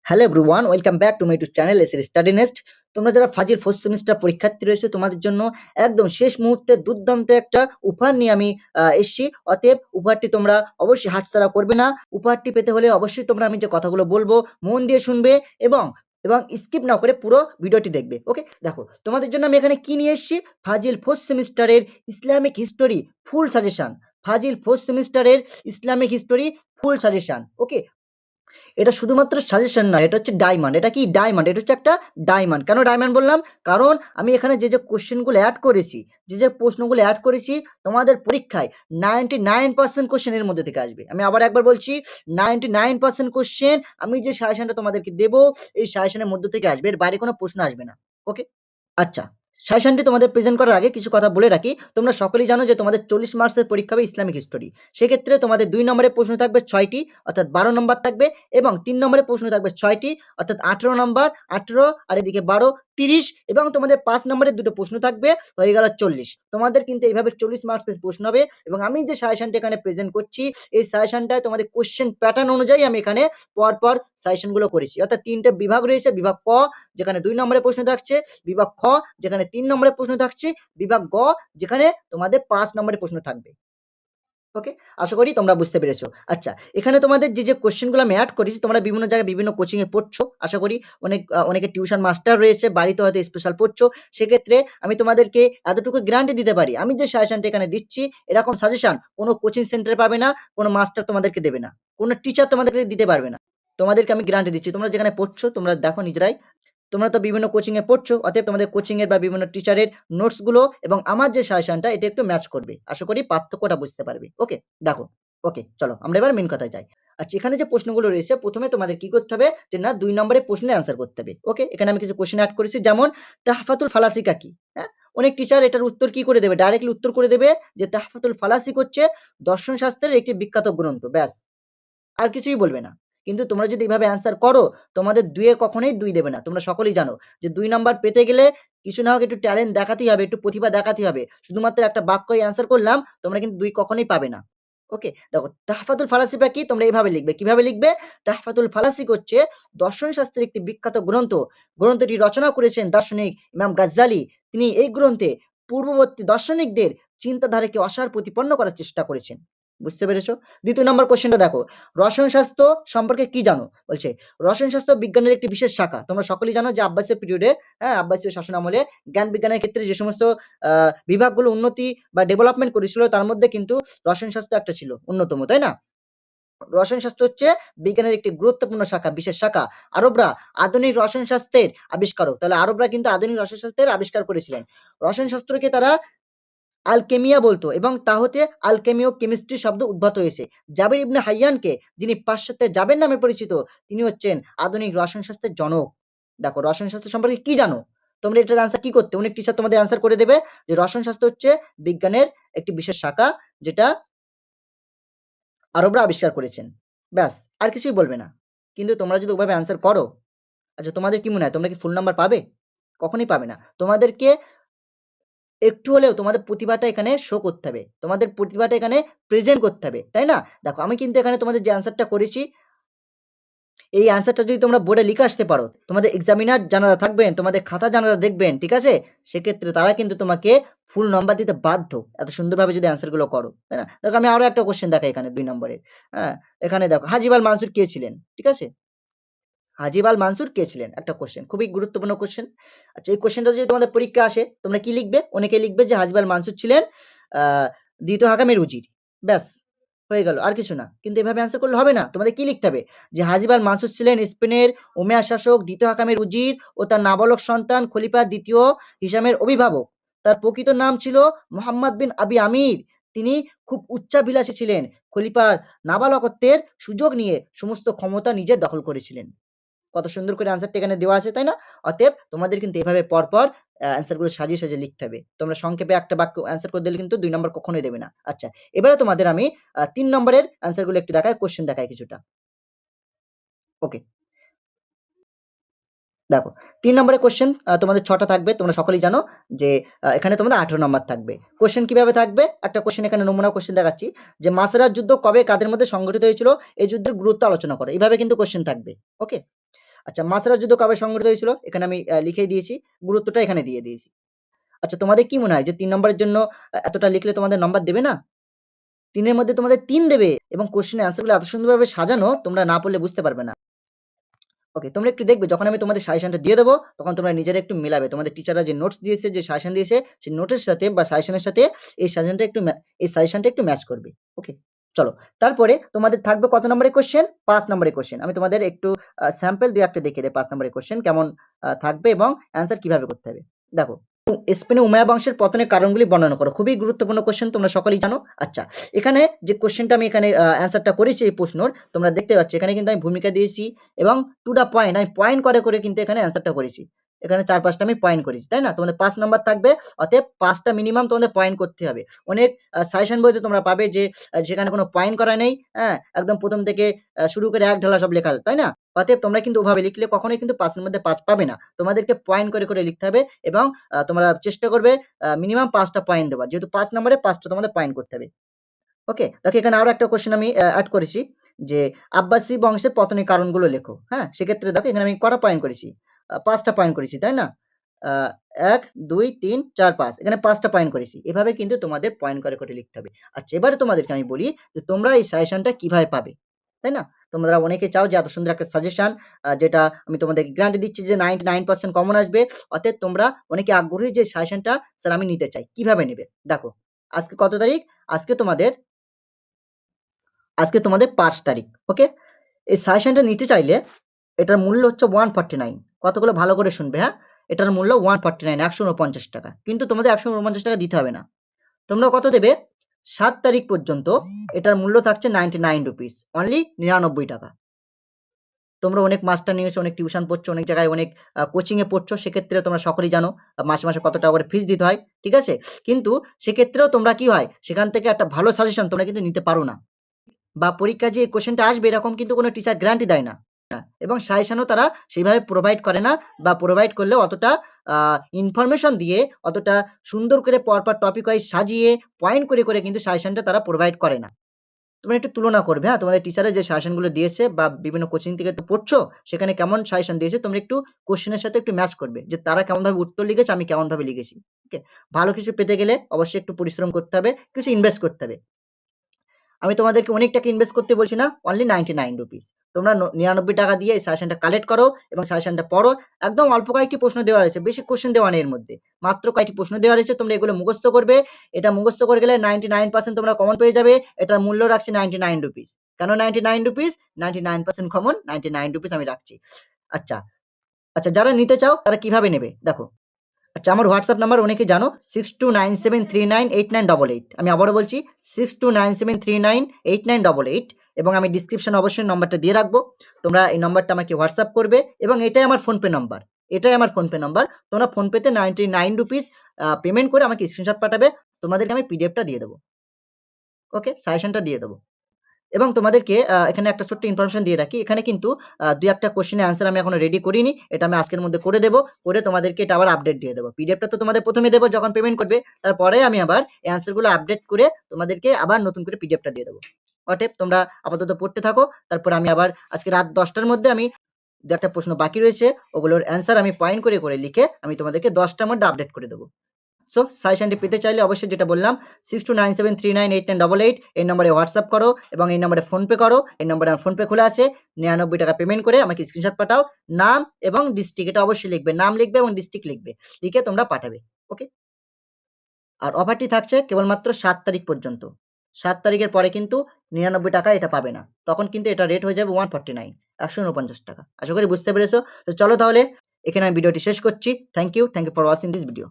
Hello everyone, welcome back to my YouTube channel এসএর study nest. তোমরা যারা ফাজিল fourth semester পরীক্ষার্থী রয়েছে তোমাদের জন্য একদম শেষ মুহূর্তে দুর্দান্ত একটা উপহার নিয়ে আমি এসেছি। অতএব উপহারটি তোমরা অবশ্যই হাতছাড়া করবে না। উপহারটি পেতে হলে অবশ্যই তোমরা আমি যে কথাগুলো বলবো মন দিয়ে শুনবে এবং এবং স্কিপ না করে পুরো ভিডিওটি দেখবে। ওকে, দেখো তোমাদের জন্য আমি এখানে কি নিয়ে এসেছি। ফাজিল ফোর্থ সেমিস্টারের ইসলামিক হিস্টোরি ফুল সাজেশন। ফাজিল ফোর্থ সেমিস্টারের ইসলামিক হিস্টোরি ফুল সাজেশন। ওকে, এটা শুধুমাত্র সাজেশন নয়, এটা হচ্ছে ডায়মন্ড। এটা কি ডায়মন্ড? এটা হচ্ছে একটা ডায়মন্ড। কেন ডায়মন্ড বললাম? কারণ আমি এখানে যে যে কোশ্চেনগুলো অ্যাড করেছি, যে যে প্রশ্নগুলো অ্যাড করেছি, তোমাদের পরীক্ষায় 99% কোশ্চেন এর মধ্যে থেকে আসবে। আমি আবার একবার বলছি, 99% কোশ্চেন আমি যে সাজেশনটা তোমাদেরকে দেবো এই সাজেশনের মধ্যে থেকে আসবে, এর বাইরে কোনো প্রশ্ন আসবে না। ওকে, আচ্ছা, সাজেশনটি তোমাদের প্রেজেন্ট করার আগে কিছু কথা বলে রাখি। তোমরা সকলেই জানো যে তোমাদের 40 মার্কসের পরীক্ষা হবে ইসলামিক হিস্টোরি। সেক্ষেত্রে তোমাদের 2 নম্বরের প্রশ্ন থাকবে 6টি, অর্থাৎ 12 নম্বর থাকবে, এবং 3 নম্বরের প্রশ্ন থাকবে 6টি, অর্থাৎ 18 নম্বর, 18 আর এদিকে 12, 30, এবং তোমাদের 5 নম্বরের দুটো প্রশ্ন থাকবে, হয়ে গেল 40। তোমাদের কিন্তু এইভাবে 40 মার্কসের প্রশ্ন হবে, এবং আমি যে সাজেশনটা এখানে প্রেজেন্ট করছি এই সাজেশনটায় তোমাদের কোশ্চেন প্যাটার্ন অনুযায়ী আমি এখানে পরপর সাজেশনগুলো করেছি। অর্থাৎ 3টে বিভাগ রয়েছে। বিভাগ ক, যেখানে 2 নম্বরের প্রশ্ন থাকছে, বিভাগ খ, যেখানে 3 নম্বরের প্রশ্ন থাকছে, বিভাগ গ, যেখানে তোমাদের 5 নম্বরের প্রশ্ন থাকবে। ওকে, আশা করি তোমরা বুঝতে পেরেছো। আচ্ছা, এখানে তোমাদের যে যে কোশ্চেনগুলো আমি অ্যাড করেছি, তোমরা বিভিন্ন জায়গায় বিভিন্ন কোচিং এ পড়ছো। আশা করি অনেকে টিউশন মাস্টার রয়েছে, বাড়িতে হয়তো স্পেশাল পড়ছো। সেক্ষেত্রে আমি তোমাদেরকে এতটুকু গ্যারান্টি দিতে পারি, আমি যে সাজেশনটা এখানে দিচ্ছি এরকম সাজেশন কোনো কোচিং সেন্টারে পাবে না, কোনো মাস্টার তোমাদেরকে দেবে না, কোনো টিচার তোমাদেরকে দিতে পারবে না। তোমাদেরকে আমি গ্যারান্টি দিচ্ছি। তোমরা যেখানে পড়ছো তোমরা দেখো নিজেরাই, তোমরা তো বিভিন্ন কোচিং এ পড়ছো, অতএব তোমাদের কোচিং এর বা বিভিন্ন টিচারের নোটস গুলো এবং আমার যে সাজেশনটা এটা একটু ম্যাচ করবে। আশা করি পার্থক্যটা বুঝতে পারবে। ওকে, দেখো। ওকে, চলো আমরা এবার মেন কথায় যাই। আচ্ছা, এখানে যে প্রশ্নগুলো রয়েছে প্রথমে তোমাদের কি করতে হবে, যে না 2 নম্বরের প্রশ্নে অ্যান্সার করতে হবে। ওকে, এখানে আমি কিছু কোশ্চেন অ্যাড করেছি, যেমন তাহফাতুল ফালাসিকা কি? হ্যাঁ, অনেক টিচার এটার উত্তর কি করে দেবে, ডাইরেক্টলি উত্তর করে দেবে যে তাহফাতুল ফালাসিক হচ্ছে দর্শন শাস্ত্রের একটি বিখ্যাত গ্রন্থ, ব্যাস, আর কিছুই বলবে না। কিন্তু তোমরা যদি এভাবে অ্যান্সার করো, তোমাদের 2 এ কখনোই 2 দেবে না। তোমরা সকলেই জানো যে 2 নাম্বার পেতে গেলে কিছু না হোক একটু ট্যালেন্ট দেখাতেই হবে, একটু প্রতিভা দেখাতেই হবে। শুধুমাত্র একটা বাক্যই অ্যান্সার করলাম, তোমরা কিন্তু 2 কখনোই পাবে না। ওকে, দেখো তাহফাতুল ফালাসিফা কি? তোমরা এইভাবে লিখবে। কিভাবে লিখবে? তাহফাতুল ফালাসিক হচ্ছে দর্শন শাস্ত্রের একটি বিখ্যাত গ্রন্থ। গ্রন্থটি রচনা করেছেন দার্শনিক ইমাম গাজ্জালি। তিনি এই গ্রন্থে পূর্ববর্তী দার্শনিকদের চিন্তাধারাকে অসার প্রতিপন্ন করার চেষ্টা করেছেন। বুঝতে পেরেছো? 2য় নম্বর কোশ্চেনটা দেখো, রসায়নশাস্ত্র সম্পর্কে কি জানো? বলছে রসায়নশাস্ত্র বিজ্ঞানের একটি বিশেষ শাখা। তোমরা সকলেই জানো যে আব্বাসীয় পিরিয়ডে, হ্যাঁ, আব্বাসীয় শাসন আমলে জ্ঞান বিজ্ঞানের ক্ষেত্রে যে সমস্ত বিভাগগুলো উন্নতি বা ডেভেলপমেন্ট করেছিল তার মধ্যে কিন্তু রসায়নশাস্ত্র একটা ছিল অন্যতম, তাই না? রসায়নশাস্ত্র হচ্ছে বিজ্ঞানের একটি গুরুত্বপূর্ণ শাখা, বিশেষ শাখা। আরবরা আধুনিক রসায়নশাস্ত্রের আবিষ্কারক। তাহলে আরবরা কিন্তু আধুনিক রসায়নশাস্ত্রের আবিষ্কার করেছিলেন। রসায়নশাস্ত্রকে তারা আলকেমিয়া বলতো, এবং তা হতে আলকেমিও কেমিস্ট্রি শব্দ উদ্ভূত হয়েছে। জাবির ইবনে হাইয়ানকে, যিনি পাশ্চাত্যের জাবের নামে পরিচিত, তিনি হচ্ছেন আধুনিক রসায়নশাস্ত্রের জনক। দেখো রসায়নশাস্ত্র সম্পর্কে কি জানো? তোমরা এটার আনসার কি করতে, অনেক টিচার তোমাদের আনসার করে দেবে যে রসায়নশাস্ত্র হচ্ছে বিজ্ঞানের একটি বিশেষ শাখা, যেটা আরবরা আবিষ্কার করেছেন। ব্যাস, আর কিছুই বলবে না। কিন্তু তোমরা যদি ওভাবে আনসার করো, আচ্ছা তোমাদের কি মনে হয় তোমরা কি ফুল নাম্বার পাবে? কখনোই পাবে না। তোমাদেরকে একটু হলেও তোমাদের প্রতিভাটা এখানে শো করতে হবে। তোমাদের প্রতিভাটা এখানে প্রেজেন্ট করতে হবে। তাই না? দেখো আমি কিন্তু এখানে তোমাদের যে অ্যান্সারটা করেছি, এই অ্যান্সারটা যদি তোমরা বোর্ডে লিখে আসতে পারো, তোমাদের এক্সামিনার যারা থাকবেন, তোমাদের খাতা যারা দেখবেন, ঠিক আছে? সেক্ষেত্রে তারা কিন্তু তোমাকে ফুল নাম্বার দিতে বাধ্য। এত সুন্দরভাবে যদি অ্যান্সার গুলো করো। তাই না? দেখো আমি আরো একটা কোয়েশ্চেন দেখাই এখানে 2 নম্বরের। হ্যাঁ? এখানে দেখো হাজী আল মানসুর কে ছিলেন? ঠিক আছে? হাজী আল মানসুর কে ছিলেন? একটা কোয়েশ্চেন, খুবই গুরুত্বপূর্ণ কোয়েশ্চেন। আচ্ছা, এই কোয়েশ্চেনটা যদি তোমাদের পরীক্ষায় আসে, তোমরা কি লিখবে? অনেকে লিখবে যে হাজী আল মানসুর ছিলেন আ ২য় হাকামের উজির। ব্যাস, হয়ে গেল। আর কিছু না। কিন্তু এভাবে অ্যান্সার করলে হবে না। তোমাদের কি লিখতে হবে? যে হাজী আল মানসুর ছিলেন স্পেনের উমাইয়া শাসক, ২য় হাকামের উজির ও তার নাবালক সন্তান খলিফা ২য় হিশামের অভিভাবক। তার প্রকৃত নাম ছিল মুহাম্মদ বিন আবি আমির। তিনি খুব উচ্চাভিলাষী ছিলেন। খলিফার নাবালকত্বের সুযোগ নিয়ে সমস্ত ক্ষমতা নিজের দখল করেছিলেন। কত সুন্দর করে অ্যান্সারটা এখানে দেওয়া আছে, তাই না? অতএব তোমাদের কিন্তু এভাবে পরপর অ্যান্সার গুলো সাজিয়ে সাজিয়ে লিখতে হবে। তোমরা সংক্ষেপে একটা বাক্য অ্যান্সার করে দিলে কিন্তু 2 নম্বর কখনোই দেবে না। আচ্ছা, এবারে তোমাদের আমি 3 নম্বরের অ্যান্সার গুলো একটু দেখাই, কোয়েশ্চেন দেখাই কিছুটা। ওকে, দেখো ৩ নম্বরের কোয়েশ্চেন তোমাদের ৬ টা থাকবে। তোমরা সকলেই জানো যে এখানে তোমাদের 18 নম্বর থাকবে। কোয়েশ্চেন কিভাবে থাকবে? একটা কোয়েশ্চেন এখানে নমুনা কোয়েশ্চেন দেখাচ্ছি, যে মাসেরার যুদ্ধ কবে কাদের মধ্যে সংঘটিত হয়েছিল? এই যুদ্ধের গুরুত্ব আলোচনা করো। এভাবে কিন্তু কোয়েশ্চেন থাকবে। ওকে? আচ্ছা, মাসেরা যুদ্ধ কবে সংঘটিত হয়েছিল? এখানে আমি লিখেই দিয়েছি। গুরুত্বটা এখানে দিয়ে দিয়েছি। আচ্ছা, তোমাদের কি মনে হয় যে ৩ নম্বরের জন্য এতটা লিখলে তোমাদের নাম্বার দেবে না? ৩ এর মধ্যে তোমাদের 3 দেবে এবং কোয়েশ্চেন এর আনসার গুলো এত সুন্দরভাবে সাজানো তোমরা না পড়লে বুঝতে পারবে না। ওকে, তোমরা একটু দেখবে যখন আমি তোমাদের সাজেশনটা দিয়ে দেবো, তখন তোমরা নিজেরা একটু মিলাবে। তোমাদের টিচাররা যে নোটস দিয়েছে, যে সাজেশন দিয়েছে, সেই নোটের সাথে বা সাজেশনের সাথে এই সাজেশনটা একটু ম্যাচ করবে। ওকে? চলো। তারপরে তোমাদের থাকবে কত নম্বরের কোয়েশ্চেন? ৫ নম্বরের কোয়েশ্চেন। আমি তোমাদের একটু স্যাম্পল ২-১ টা দেখিয়ে দেই ৫ নম্বরের কোয়েশ্চেন কেমন থাকবে এবং অ্যান্সার কিভাবে করতে হবে। দেখো, স্পেনে উমাইয়া বংশের পতনের কারণগুলি বর্ণনা করো। খুবই গুরুত্বপূর্ণ কোয়েশ্চেন, তোমরা সকলেই জানো। আচ্ছা, এখানে যে কোয়েশ্চেনটা আমি এখানে অ্যান্সারটা করেছি এই প্রশ্নর, তোমরা দেখতে পাচ্ছ এখানে কিন্তু আমি ভূমিকা দিয়েছি এবং টু দ্য পয়েন্ট আমি পয়েন্ট করে কিন্তু এখানে অ্যান্সারটা করেছি। এখানে ৪-৫ টা আমি পয়েন্ট করেছি, তাই না? তোমাদের ৫ নাম্বার থাকবে, অতএব ৫ টা মিনিমাম তোমাদের পয়েন্ট করতে হবে। অনেক সাজেশন বইতে তোমরা পাবে যে যেখানে কোনো পয়েন্ট করা নেই, হ্যাঁ? একদম ১ম থেকে শুরু করে এক ঢালা সব লেখা, তাই না? অতএব তোমরা কিন্তু ওভাবে লিখলে কখনোই কিন্তু ৫ এর মধ্যে ৫ পাবে না। তোমাদেরকে পয়েন্ট করে লিখতে হবে এবং তোমরা চেষ্টা করবে মিনিমাম ৫ টা পয়েন্ট দেওয়ার। যেহেতু ৫ নম্বরে ৫ টা তোমাদের পয়েন্ট করতে হবে। ওকে? দেখো, এখানে আরো একটা কোয়েশ্চেন আমি এড করেছি যে আব্বাসী বংশের পতনের কারণগুলো লেখো। হ্যাঁ? সেক্ষেত্রে দেখো এখানে আমি কটা পয়েন্ট করেছি? ৫ টা পয়েন্ট করেছি, তাই না? আ ১, ২, ৩, ৪, ৫ এখানে ৫ টা পয়েন্ট করেছি। এভাবে কিন্তু তোমাদের পয়েন্ট করে লিখতে হবে। আচ্ছা, এবারে তোমাদেরকে আমি বলি যে তোমরা এই সাজেশনটা কিভাবে পাবে? তাই না? তোমরা অনেকে চাও যে এত সুন্দর একটা সাজেশন যেটা আমি তোমাদেরকে গ্যারান্টি দিচ্ছি যে 99% কমন আসবে। অতএব তোমরা অনেকে আগ্রহী যে সাজেশনটা স্যার আমি নিতে চাই। কিভাবে নিবে? দেখো, আজকে কত তারিখ? আজকে তোমাদের ৫ তারিখ। ওকে? এই সাজেশনটা নিতে চাইলে এটার মূল্য হচ্ছে 149। কতগুলো ভালো করে শুনবে, হ্যাঁ? এটার মূল্য 149 ৳১৪৯। কিন্তু তোমাদের ৳১৪৯ দিতে হবে না। তোমরা কত দেবে? ৭ তারিখ পর্যন্ত এটার মূল্য থাকছে ₹99 অনলি ৳৯৯। তোমরা অনেক মাস্টার নিয়েছো, অনেক টিউশন পড়ছো, অনেক জায়গায় অনেক কোচিং এ পড়ছো। সেক্ষেত্রে তোমরা সকলেই জানো মাসে কত টাকা করে ফিস দিতে হয়। ঠিক আছে? কিন্তু সেক্ষেত্রেও তোমরা কি হয়? সেখান থেকে একটা ভালো সাজেশন তোমরা কিন্তু নিতে পারো না। বা পরীক্ষায় যে কোয়েশ্চেনটা আসবে এরকম কিন্তু কোনো টিচার গ্যারান্টি দেয় না। এবং সাজেশনও তারা সেইভাবে প্রোভাইড করে না বা প্রোভাইড করলেও অতটা আ ইনফরমেশন দিয়ে অতটা সুন্দর করে পরপর টপিক ওয়াইজ সাজিয়ে পয়েন্ট করে কিন্তু সাজেশনটা তারা প্রোভাইড করে না। তোমরা একটু তুলনা করবে, হ্যাঁ? তোমাদের টিচাররা যে সাজেশন গুলো দিয়েছে বা বিভিন্ন কোচিং থেকে তো পড়ছো, সেখানে কেমন সাজেশন দিয়েছে তোমরা একটু কোয়েশ্চেনের সাথে একটু ম্যাচ করবে। যে তারা কেমনভাবে উত্তর লিখেছে, আমি কেমনভাবে লিখেছি। ওকে? ভালো কিছু পেতে গেলে অবশ্যই একটু পরিশ্রম করতে হবে, কিছু ইনভেস্ট করতে হবে। আমি তোমাদেরকে অনেক টাকা ইনভেস্ট করতে বলছি না, অনলি ৳99 তোমরা ৳৯৯ দিয়ে এই সাজেশনটা কালেক্ট করো এবং সাজেশনটা পড়ো। একদম অল্প কয়েকটি প্রশ্ন দেওয়া রয়েছে, বেশি কোয়েশ্চেন দেওয়া নেই এর মধ্যে। মাত্র কয়েকটি প্রশ্ন দেওয়া রয়েছে, তোমরা এগুলো মুখস্থ করবে। এটা মুখস্থ করে গেলে 99% তোমরা কমন পেয়ে যাবে। এটার মূল্য রাখছি ৳99 কেন ৳99? 99% কমন, ৳99 আমি রাখছি। আচ্ছা, আচ্ছা, যারা নিতে চাও তারা কিভাবে নেবে? দেখো, আচ্ছা, আমার WhatsApp নাম্বার অনেকেই জানো 6297398988 আমি আবারও বলছি 6297398988 এবং আমি ডেসক্রিপশনে অবশ্যই নম্বরটা দিয়ে রাখবো। তোমরা এই নম্বরটা আমাকে WhatsApp করবে এবং এটাই আমার ফোনপে নম্বর। এটাই আমার ফোনপে নম্বর। তোমরা ফোনপেতে ₹99 পেমেন্ট করে আমাকে স্ক্রিনশট পাঠাবে। তোমাদেরকে আমি পিডিএফটা দিয়ে দেব। ওকে? সাজেশনটা দিয়ে দেব। এবং তোমাদেরকে এখানে একটা ছোট্ট ইনফরমেশন দিয়ে রাখি। এখানে কিন্তু ২-১ টা কোয়েশ্চেনের অ্যান্সার আমি এখনো রেডি করিনি। এটা আমি আজকের মধ্যে করে দেব। করে তোমাদেরকে এটা আবার আপডেট দিয়ে দেব। পিডিএফটা তো তোমাদের ১ম এ দেব যখন পেমেন্ট করবে। তারপরে আমি আবার এই অ্যান্সার গুলো আপডেট করে তোমাদেরকে আবার নতুন করে পিডিএফটা দিয়ে দেব। অতএব তোমরা আপাতত পড়তে থাকো। তারপরে আমি আবার আজকে রাত ১০ টার মধ্যে আমি ২-১ টা প্রশ্ন বাকি রয়েছে। ওগুলোর অ্যান্সার আমি পয়েন্ট করে লিখে আমি তোমাদেরকে ১০ টার মধ্যে আপডেট করে দেব। সো সাজেশনটি পেতে চাইলে অবশ্যই যেটা বললাম 6297398988 এই নম্বরে WhatsApp করো এবং এই নম্বরে ফোনপে করো। এই নম্বরে আমার ফোনপে খোলা আছে। ৳৯৯ পেমেন্ট করে আমাকে স্ক্রিনশট পাঠাও। নাম এবং ডিস্ট্রিক্ট এটা অবশ্যই লিখবে। নাম লিখবে এবং ডিস্ট্রিক্ট লিখবে। লিখে তোমরা পাঠাবে। ওকে? আর অফারটি থাকছে কেবলমাত্র ৭ তারিখ পর্যন্ত। ৭ তারিখের পরে কিন্তু ৳৯৯ এটা পাবে না। তখন কিন্তু এটা রেট হয়ে যাবে 149 ৳১৪৯। আশা করি বুঝতে পেরেছো। তো চলো তাহলে এখানে আমি ভিডিওটি শেষ করছি। Thank you for watching this video.